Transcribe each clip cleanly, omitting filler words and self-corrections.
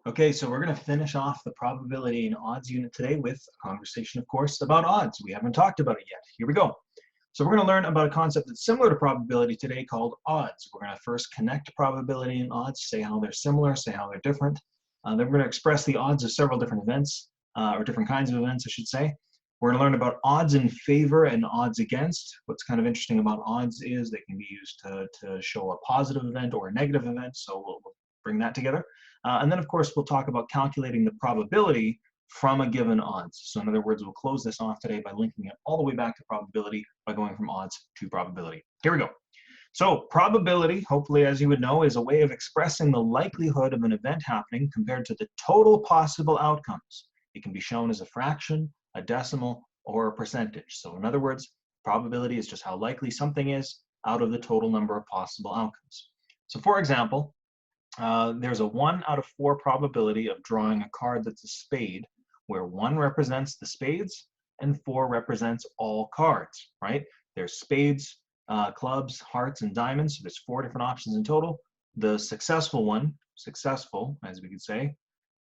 Okay, so we're going to finish off the probability and odds unit today with a conversation, of course, about odds. We haven't talked about it yet. Here we go. So we're going to learn about a concept that's similar to probability today called odds. We're going to first connect probability and odds, say how they're similar, say how they're different. Then we're going to express the odds of several different events, or different kinds of events, I should say. We're going to learn about odds in favor and odds against. What's kind of interesting about odds is they can be used to show a positive event or a negative event, so we'll bring that together. And then, of course, we'll talk about calculating the probability from a given odds. So in other words, we'll close this off today by linking it all the way back to probability by going from odds to probability. Here we go. So probability, hopefully, as you would know, is a way of expressing the likelihood of an event happening compared to the total possible outcomes. It can be shown as a fraction, a decimal, or a percentage. So in other words, probability is just how likely something is out of the total number of possible outcomes. So for example, there's a 1 out of 4 probability of drawing a card that's a spade, where 1 represents the spades and 4 represents all cards, right? There's spades, clubs, hearts, and diamonds. So there's 4 different options in total. The successful one, successful, as we could say,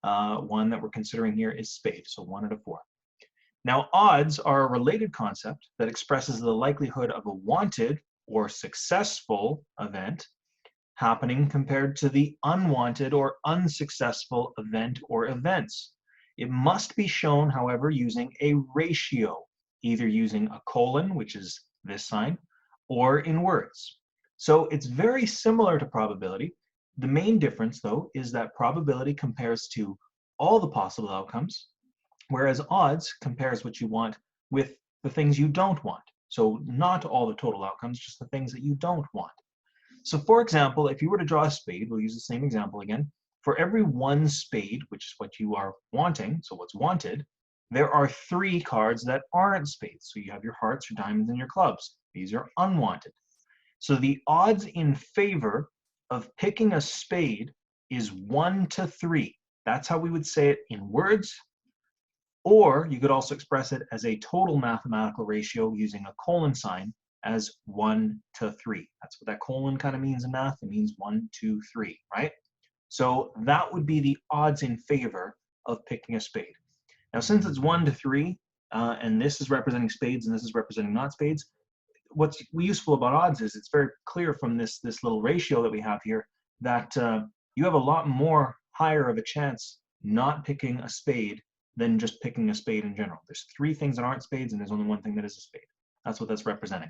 one that we're considering here is spade, so 1 out of 4. Now, odds are a related concept that expresses the likelihood of a wanted or successful event happening compared to the unwanted or unsuccessful event or events. It must be shown, however, using a ratio, either using a colon, which is this sign, or in words. So it's very similar to probability. The main difference, though, is that probability compares to all the possible outcomes, whereas odds compares what you want with the things you don't want. So not all the total outcomes, just the things that you don't want. So for example, if you were to draw a spade, we'll use the same example again. For every 1 spade, which is what you are wanting, so what's wanted, there are 3 cards that aren't spades. So you have your hearts, your diamonds, and your clubs. These are unwanted. So the odds in favor of picking a spade is 1 to 3. That's how we would say it in words. Or you could also express it as a total mathematical ratio using a colon sign as 1 to 3. That's what that colon kind of means in math. It means 1, 2, 3, right? So that would be the odds in favor of picking a spade. Now, since it's 1 to 3, and this is representing spades and this is representing not spades, what's useful about odds is it's very clear from this little ratio that we have here that you have a lot more higher of a chance not picking a spade than just picking a spade in general. There's 3 things that aren't spades and there's only 1 thing that is a spade. That's what that's representing.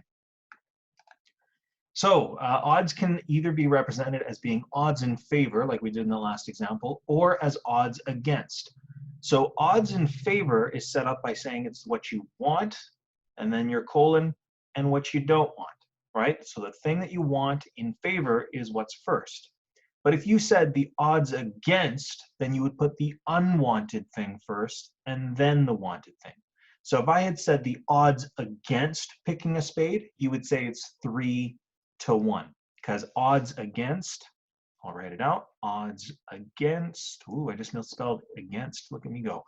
So odds can either be represented as being odds in favor, like we did in the last example, or as odds against. So odds in favor is set up by saying it's what you want, and then your colon, and what you don't want, right? So the thing that you want in favor is what's first. But if you said the odds against, then you would put the unwanted thing first, and then the wanted thing. So if I had said the odds against picking a spade, you would say it's 3 to 1, because odds against, I'll write it out, odds against, ooh, I just misspelled against, look at me go.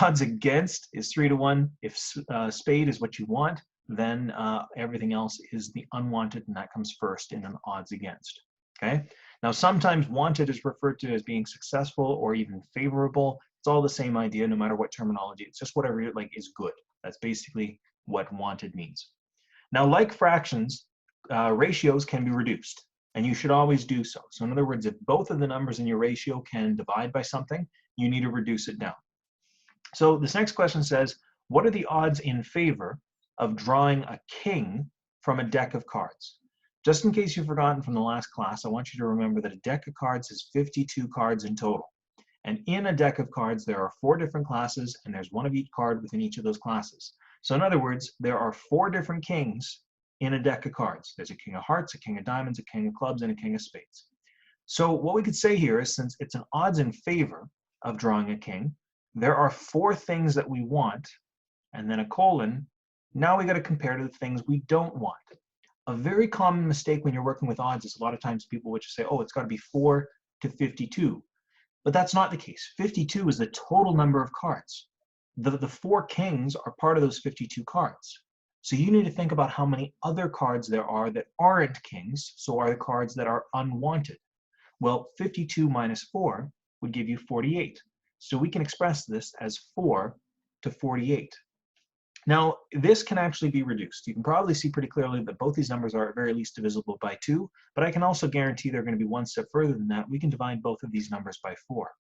Odds against is 3 to 1. If spade is what you want, then everything else is the unwanted, and that comes first in an odds against, okay? Now, sometimes wanted is referred to as being successful or even favorable. It's all the same idea, no matter what terminology. It's just whatever like is good. That's basically what wanted means. Now, like fractions, ratios can be reduced, and you should always do so. So in other words, if both of the numbers in your ratio can divide by something, you need to reduce it down. So this next question says, what are the odds in favor of drawing a king from a deck of cards? Just in case you've forgotten from the last class, I want you to remember that a deck of cards is 52 cards in total. And in a deck of cards, there are 4 different classes, and there's 1 of each card within each of those classes. So in other words, there are 4 different kings in a deck of cards. There's a king of hearts, a king of diamonds, a king of clubs, and a king of spades. So what we could say here is, since it's an odds in favor of drawing a king, there are 4 things that we want, and then a colon. Now we got to compare to the things we don't want. A very common mistake when you're working with odds is a lot of times people would just say, oh, it's got to be 4 to 52. But that's not the case. 52 is the total number of cards. The 4 kings are part of those 52 cards. So you need to think about how many other cards there are that aren't kings, so are the cards that are unwanted. Well, 52 minus 4 would give you 48. So we can express this as 4 to 48. Now, this can actually be reduced. You can probably see pretty clearly that both these numbers are at very least divisible by 2, but I can also guarantee they're going to be one step further than that. We can divide both of these numbers by 4.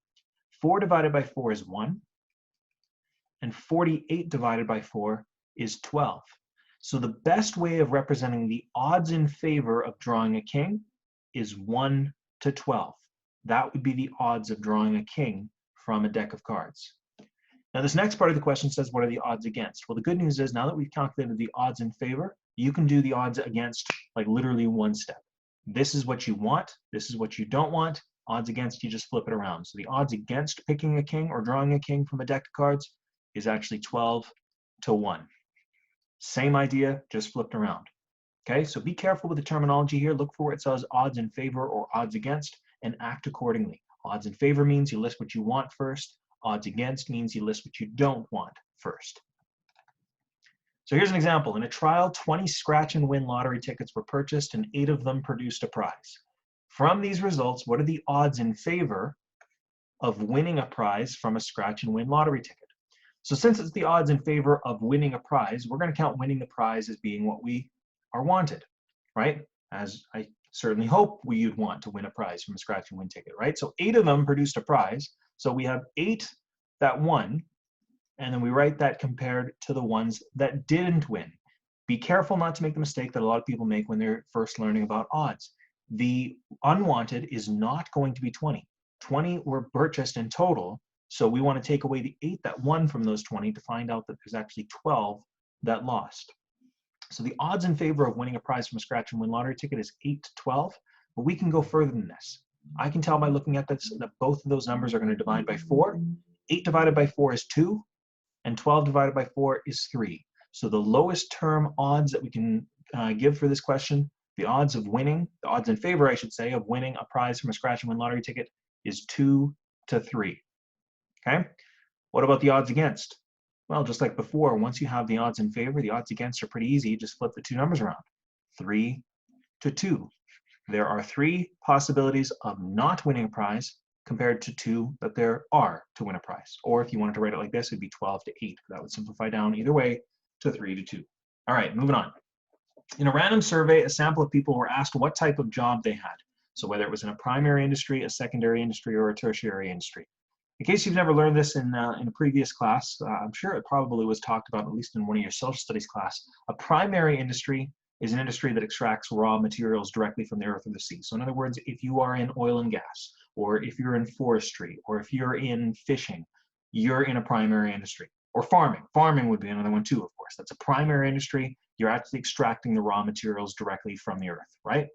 4 divided by 4 is 1, and 48 divided by 4 is 12. So the best way of representing the odds in favor of drawing a king is 1 to 12. That would be the odds of drawing a king from a deck of cards. Now this next part of the question says, what are the odds against? Well, the good news is now that we've calculated the odds in favor, you can do the odds against like literally one step. This is what you want, this is what you don't want. Odds against, you just flip it around. So the odds against picking a king or drawing a king from a deck of cards is actually 12 to 1. Same idea, just flipped around. Okay, so be careful with the terminology here. Look for where it says odds in favor or odds against and act accordingly. Odds in favor means you list what you want first. Odds against means you list what you don't want first. So here's an example. In a trial, 20 scratch and win lottery tickets were purchased and 8 of them produced a prize. From these results, what are the odds in favor of winning a prize from a scratch and win lottery ticket? So since it's the odds in favor of winning a prize, we're going to count winning the prize as being what we are wanted, right? As I certainly hope you'd want to win a prize from a scratch and win ticket, right? So 8 of them produced a prize. So we have 8 that won, and then we write that compared to the ones that didn't win. Be careful not to make the mistake that a lot of people make when they're first learning about odds. The unwanted is not going to be 20. 20 were purchased in total, so we want to take away the 8 that won from those 20 to find out that there's actually 12 that lost. So the odds in favor of winning a prize from a scratch and win lottery ticket is 8 to 12, but we can go further than this. I can tell by looking at this that both of those numbers are going to divide by 4. 8 divided by 4 is 2, and 12 divided by 4 is 3. So the lowest term odds that we can give for this question, the odds of winning, the odds in favor, I should say, of winning a prize from a scratch and win lottery ticket is 2 to 3. Okay? What about the odds against? Well, just like before, once you have the odds in favor, the odds against are pretty easy. You just flip the two numbers around. 3 to 2. There are 3 possibilities of not winning a prize compared to 2 that there are to win a prize. Or if you wanted to write it like this, it'd be 12 to 8. That would simplify down either way to 3 to 2. All right, moving on. In a random survey, a sample of people were asked what type of job they had. So whether it was in a primary industry, a secondary industry, or a tertiary industry. In case you've never learned this in a previous class, I'm sure it probably was talked about at least in one of your social studies class. A primary industry is an industry that extracts raw materials directly from the earth or the sea. So in other words, if you are in oil and gas, or if you're in forestry, or if you're in fishing, you're in a primary industry. Or farming. Farming would be another one too, of course. That's a primary industry. You're actually extracting the raw materials directly from the earth, right?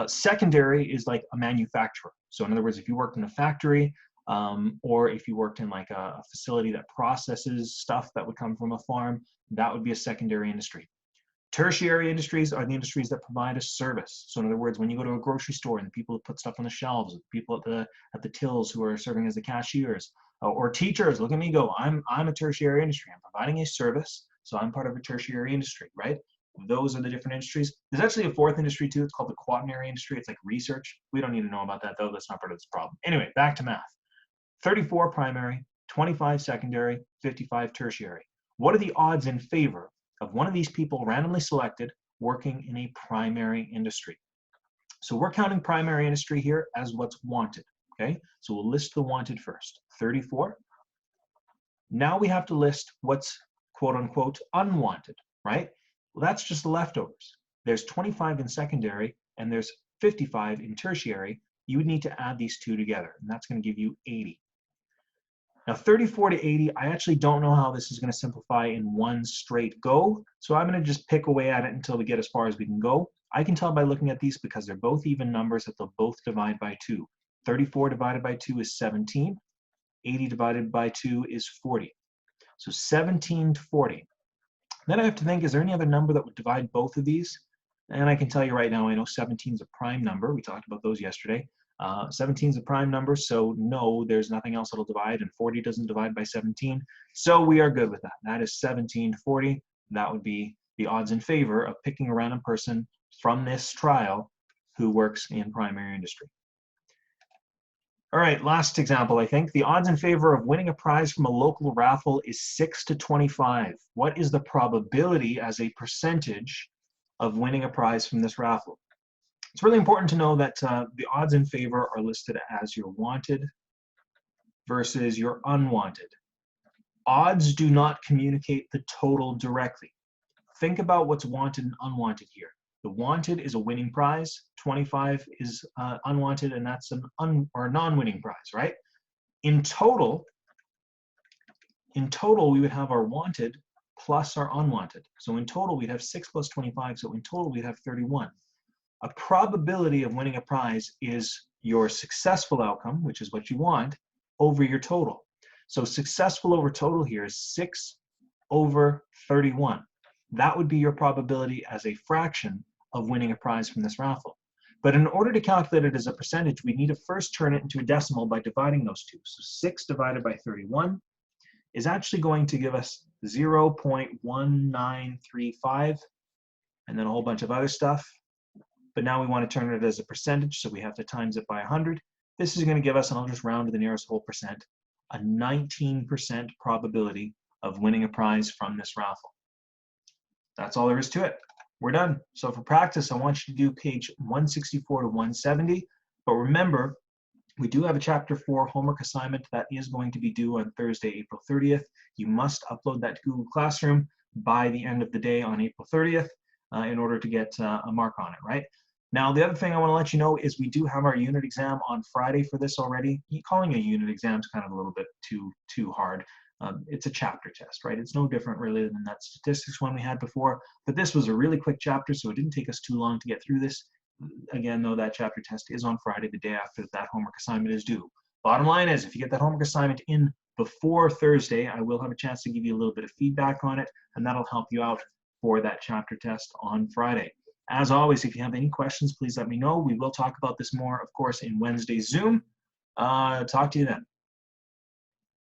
Secondary is like a manufacturer. So in other words, if you worked in a factory, or if you worked in like a facility that processes stuff that would come from a farm, that would be a secondary industry. Tertiary industries are the industries that provide a service. So in other words, when you go to a grocery store and the people who put stuff on the shelves, the people at the tills who are serving as the cashiers, or teachers, look at me go, I'm a tertiary industry. I'm providing a service, so I'm part of a tertiary industry, right? Those are the different industries. There's actually a fourth industry too. It's called the quaternary industry. It's like research. We don't need to know about that though. That's not part of this problem. Anyway, back to math. 34 primary, 25 secondary, 55 tertiary. What are the odds in favor of one of these people randomly selected working in a primary industry? So we're counting primary industry here as what's wanted, okay? So we'll list the wanted first, 34. Now we have to list what's quote unquote unwanted, right? Well, that's just the leftovers. There's 25 in secondary and there's 55 in tertiary. You would need to add these two together, and that's going to give you 80. Now 34 to 80, I actually don't know how this is going to simplify in one straight go, so I'm going to just pick away at it until we get as far as we can go. I can tell by looking at these because they're both even numbers that they'll both divide by 2. 34 divided by 2 is 17. 80 divided by 2 is 40. So 17 to 40. Then I have to think, is there any other number that would divide both of these? And I can tell you right now, I know 17 is a prime number. We talked about those yesterday. 17 is a prime number, so no, there's nothing else that'll divide, and 40 doesn't divide by 17. So we are good with that. That is 17 to 40. That would be the odds in favor of picking a random person from this trial who works in primary industry. All right, last example, I think. The odds in favor of winning a prize from a local raffle is 6 to 25. What is the probability as a percentage of winning a prize from this raffle? It's really important to know that the odds in favor are listed as your wanted versus your unwanted. Odds do not communicate the total directly. Think about what's wanted and unwanted here. The wanted is a winning prize, 25 is unwanted, and that's an non-winning prize, right? In total, we would have our wanted plus our unwanted. So in total, we'd have 6 plus 25, so in total, we'd have 31. A probability of winning a prize is your successful outcome, which is what you want, over your total. So successful over total here is 6 over 31. That would be your probability as a fraction of winning a prize from this raffle. But in order to calculate it as a percentage, we need to first turn it into a decimal by dividing those two. So 6 divided by 31 is actually going to give us 0.1935, and then a whole bunch of other stuff. But now we want to turn it as a percentage, so we have to times it by 100. This is going to give us, and I'll just round to the nearest whole percent, a 19% probability of winning a prize from this raffle. That's all there is to it. We're done. So for practice, I want you to do page 164 to 170. But remember, we do have a Chapter 4 homework assignment that is going to be due on Thursday, April 30th. You must upload that to Google Classroom by the end of the day on April 30th in order to get a mark on it, right? Now, the other thing I want to let you know is we do have our unit exam on Friday for this already. Calling a unit exam is kind of a little bit too hard. It's a chapter test, right? It's no different really than that statistics one we had before, but this was a really quick chapter, so it didn't take us too long to get through this. Again, though, that chapter test is on Friday, the day after that homework assignment is due. Bottom line is, if you get that homework assignment in before Thursday, I will have a chance to give you a little bit of feedback on it, and that'll help you out for that chapter test on Friday. As always, if you have any questions, please let me know. We will talk about this more, of course, in Wednesday's Zoom. Talk to you then.